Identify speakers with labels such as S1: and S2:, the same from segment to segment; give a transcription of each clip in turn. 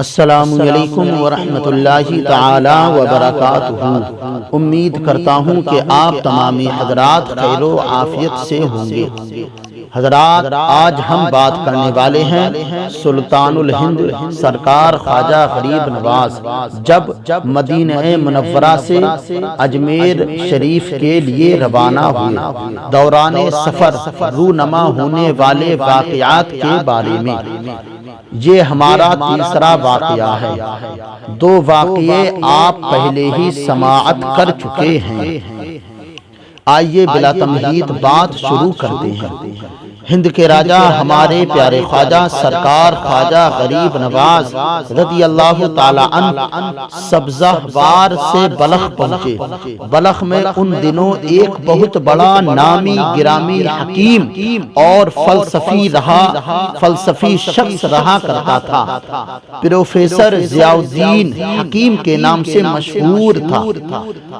S1: السلام علیکم ورحمۃ اللہ تعالی وبرکاتہ۔ امید کرتا ہوں کہ آپ تمامی حضرات خیر و عافیت سے ہوں گے۔ حضرات، آج ہم بات کرنے والے ہیں سلطان الہند سرکار خواجہ غریب نواز جب مدینہ منورہ سے اجمیر شریف کے لیے روانہ ہوئے، دوران سفر رونما ہونے والے واقعات کے بارے میں۔ یہ ہمارا تیسرا واقعہ ہے۔ دو واقعے آپ پہلے ہی سماعت کر چکے ہیں۔ آئیے بلا تمہید بات شروع کرتے ہیں۔ ہند کے راجہ ہمارے پیارے خواجہ سرکار خواجہ غریب نواز رضی اللہ تعالی عنہ سبزہ وار سے بلخ پہنچے۔ بلخ میں ان دنوں ایک بہت بڑا نامی گرامی حکیم اور فلسفی شخص رہا کرتا تھا۔ پروفیسر ضیاء الدین حکیم کے نام سے مشہور تھا۔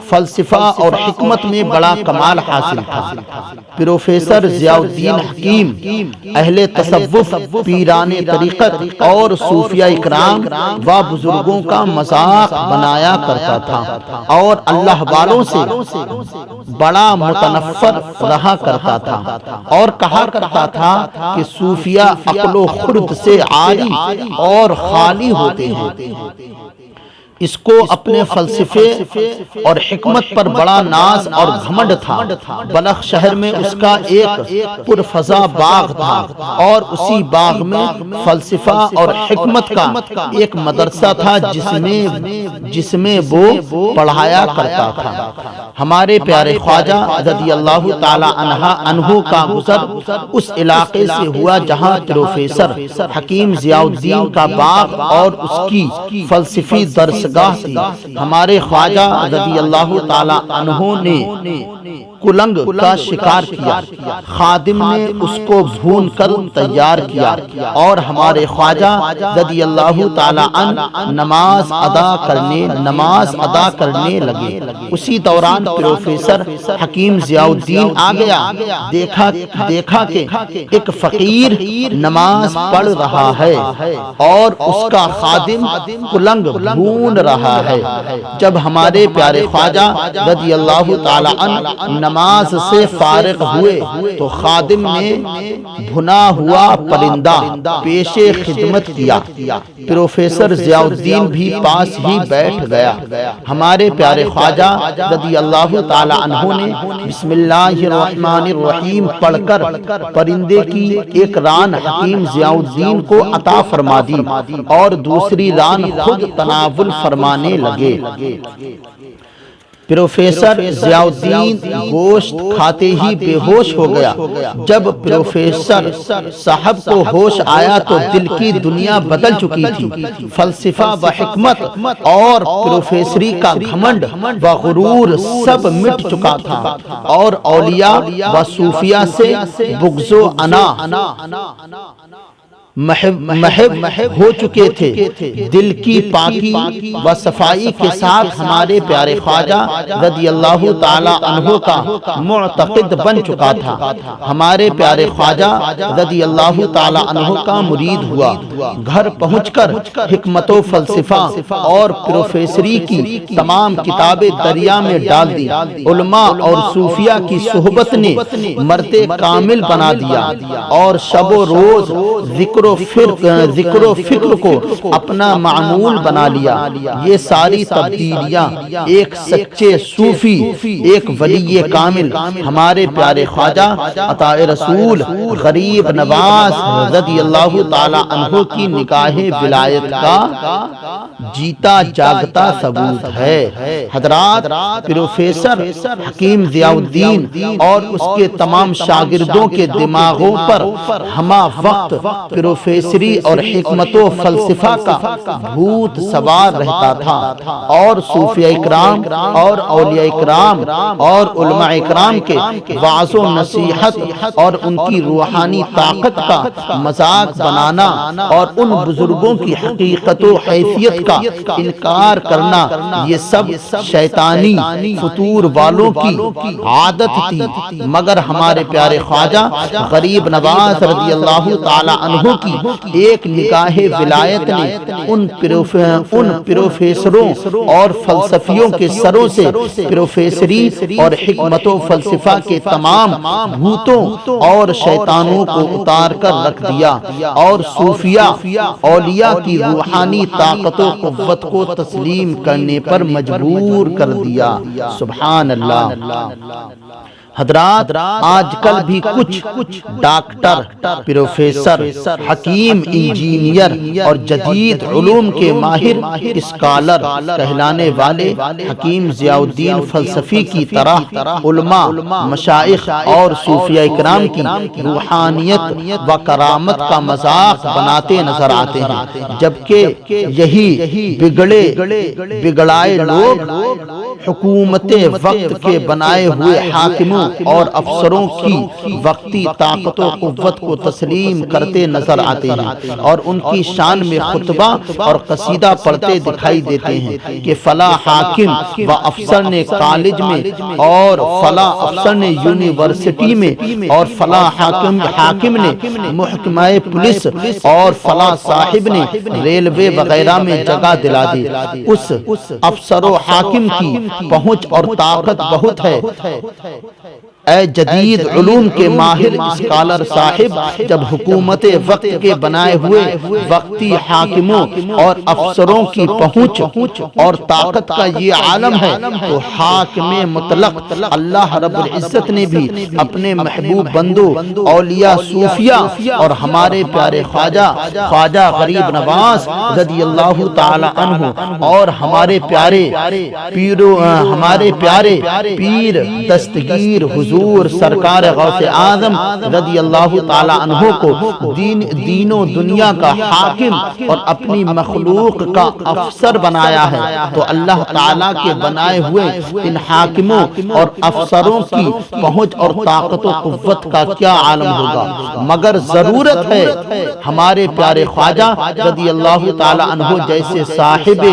S1: فلسفہ اور حکمت میں بڑا کمال حاصل تھا۔ پروفیسر ضیاء الدین حکیم اہل تصوف، پیران طریقت اور صوفیاء اکرام و بزرگوں کا مذاق بنایا کرتا تھا اور اللہ والوں سے بڑا متنفر رہا کرتا تھا اور کہا کرتا تھا کہ صوفیاء عقل و خرد سے عاری اور خالی ہوتے ہیں۔ اس کو اپنے فلسفے اور حکمت پر بڑا ناز اور گھمنڈ تھا۔ بلخ شہر میں اس کا ایک پرفضا باغ تھا اور اسی باغ میں فلسفہ اور حکمت کا ایک مدرسہ تھا جس میں وہ پڑھایا کرتا تھا۔ ہمارے پیارے خواجہ رضی اللہ تعالی عنہ کا گزر اس علاقے سے ہوا جہاں پروفیسر حکیم ضیاء الدین کا باغ اور اس کی فلسفی درس تھی۔ ہمارے خواجہ رضی اللہ تعالی عنہ نے کلنگ کا شکار کیا۔ خادم نے اس کو بھون کر تیار کیا اور ہمارے خواجہ رضی اللہ تعالی عنہ نماز ادا کرنے لگے۔ اسی دوران پروفیسر حکیم ضیاء الدین آ گیا۔ دیکھا کہ ایک فقیر نماز پڑھ رہا ہے اور اس کا خادم کلنگ بھون رہا ہے۔ جب ہمارے پیارے خواجہ رضی اللہ تعالی عنہ نماز سے فارغ ہوئے تو خادم نے بھنا ہوا پرندہ پیش خدمت کیا۔ پروفیسر ضیاء الدین بھی پاس ہی بیٹھ گیا۔ ہمارے پیارے خواجہ رضی اللہ تعالی عنہ نے بسم اللہ الرحمن الرحیم پڑھ کر پرندے کی ایک ران حکیم ضیاء الدین کو عطا فرما دی اور دوسری ران خود تناول فرمانے لگے۔ پروفیسر ضیاء الدین گوشت کھاتے ہی بے ہوش ہو گیا۔ جب پروفیسر صاحب کو ہوش آیا تو دل کی دنیا بدل چکی تھی۔ فلسفہ و حکمت اور پروفیسری کا گھمنڈ و غرور سب مٹ چکا تھا اور اولیاء و صوفیاء سے بغض و انا محب ہو چکے تھے۔ دل کی پاکی و صفائی کے ساتھ ہمارے پیارے خواجہ رضی اللہ تعالی عنہ کا معتقد بن چکا تھا۔ ہمارے پیارے خواجہ رضی اللہ تعالی عنہ کا مرید ہوا۔ گھر پہنچ کر حکمت و فلسفہ اور پروفیسری کی تمام کتابیں دریا میں ڈال دی۔ علماء اور صوفیاء کی صحبت نے مرد کامل بنا دیا اور شب و روز ذکر و فکر کو اپنا معمول بنا لیا۔ یہ ساری تبدیلیاں ایک سچے صوفی، ایک ولی کامل ہمارے پیارے خواجہ عطا رسول غریب نواز رضی اللہ تعالی عنہ کی نگاہ ولایت کا جیتا جاگتا ثبوت ہے۔ حضرات، پروفیسر حکیم ضیاء الدین اور اس کے تمام شاگردوں کے دماغوں پر ہمہ وقت پروفیسری اور حکمت و فلسفہ کا بھوت سوار رہتا تھا اور صوفیاء اکرام اور اولیاء اکرام اور علماء اکرام کے وعظ و نصیحت اور ان کی روحانی طاقت کا مذاق بنانا اور ان بزرگوں کی حقیقت و حیثیت کا انکار کرنا، یہ سب شیطانی فطور والوں کی عادت تھی۔ مگر ہمارے پیارے خواجہ غریب نواز رضی اللہ تعالی عنہ کی ایک نگاہ ولایت نے ان پروفیسروں اور فلسفیوں کے سروں سے پروفیسری اور حکمت و فلسفہ کے تمام بھوتوں اور شیطانوں کو اتار کر رکھ دیا اور صوفیہ اولیاء کی روحانی طاقت و قوت کو تسلیم کرنے پر مجبور کر دیا۔ سبحان اللہ۔ حضرات، آج کل بھی کچھ ڈاکٹر، پروفیسر، حکیم، انجینئر اور جدید علوم کے ماہر اسکالر کہلانے والے حکیم ضیاء الدین فلسفی کی طرح علماء، مشائخ اور صوفیاء کرام کی روحانیت و کرامت کا مذاق بناتے نظر آتے ہیں، جبکہ یہی بگڑائے لوگ حکومت وقت کے بنائے ہوئے حاکموں اور افسروں کی وقتی طاقت و قوت کو تسلیم کرتے نظر آتے ہیں اور ان کی شان میں خطبہ اور قصیدہ پڑھتے دکھائی دیتے ہیں کہ فلاں حاکم و افسر نے کالج میں اور فلاں افسر نے یونیورسٹی میں اور فلاں حاکم نے محکمہ پولیس اور فلاں صاحب نے ریلوے وغیرہ میں جگہ دلا دی۔ اس افسر و حاکم کی پہنچ اور طاقت بہت ہے۔ اے جدید علوم کے ماہر اسکالر صاحب، جب حکومت وقت کے بنائے ہوئے وقتی حاکموں اور افسروں کی پہنچ اور طاقت کا یہ عالم ہے، تو حاکم مطلق اللہ رب العزت نے بھی اپنے محبوب بندوں، اولیاء، صوفیاء اور ہمارے پیارے خواجہ غریب نواز رضی اللہ تعالی عنہ اور ہمارے پیارے پیر دستگیر حضور سرکار غوث اعظم رضی اللہ تعالی عنہ کو دین و دنیا کا حاکم اور اپنی مخلوق کا افسر بنایا ہے، تو اللہ تعالیٰ کے بنائے ہوئے ان حاکموں اور افسروں کی پہنچ اور طاقت و قوت کا کیا عالم ہوگا۔ مگر ضرورت ہے ہمارے پیارے خواجہ رضی اللہ تعالی عنہ جیسے صاحب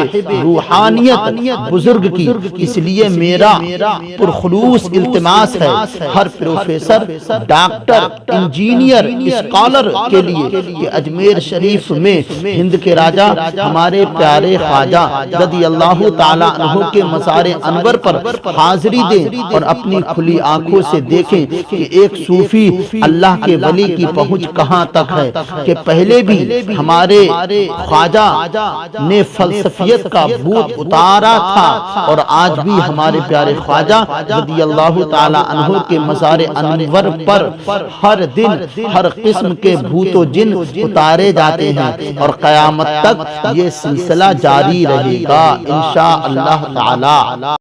S1: روحانیت بزرگ کی۔ اس لیے میرا پرخلوص التماس ہے ہر پروفیسر، ڈاکٹر، انجینئر، اسکالر کے لیے کہ اجمیر شریف میں ہند کے راجہ ہمارے پیارے خواجہ رضی اللہ تعالی عنہ کے مزار انور پر حاضری دیں اور اپنی کھلی آنکھوں سے دیکھیں کہ ایک صوفی اللہ کے ولی کی پہنچ کہاں تک ہے، کہ پہلے بھی ہمارے خواجہ نے فلسفیت کا بھوت اتارا تھا اور آج بھی ہمارے پیارے خواجہ رضی اللہ تعالی عنہ کے مزار انور پر ہر دن ہر قسم کے بھوت و جن اتارے جاتے ہیں اور قیامت تک یہ سلسلہ جاری رہے گا انشاءاللہ تعالی۔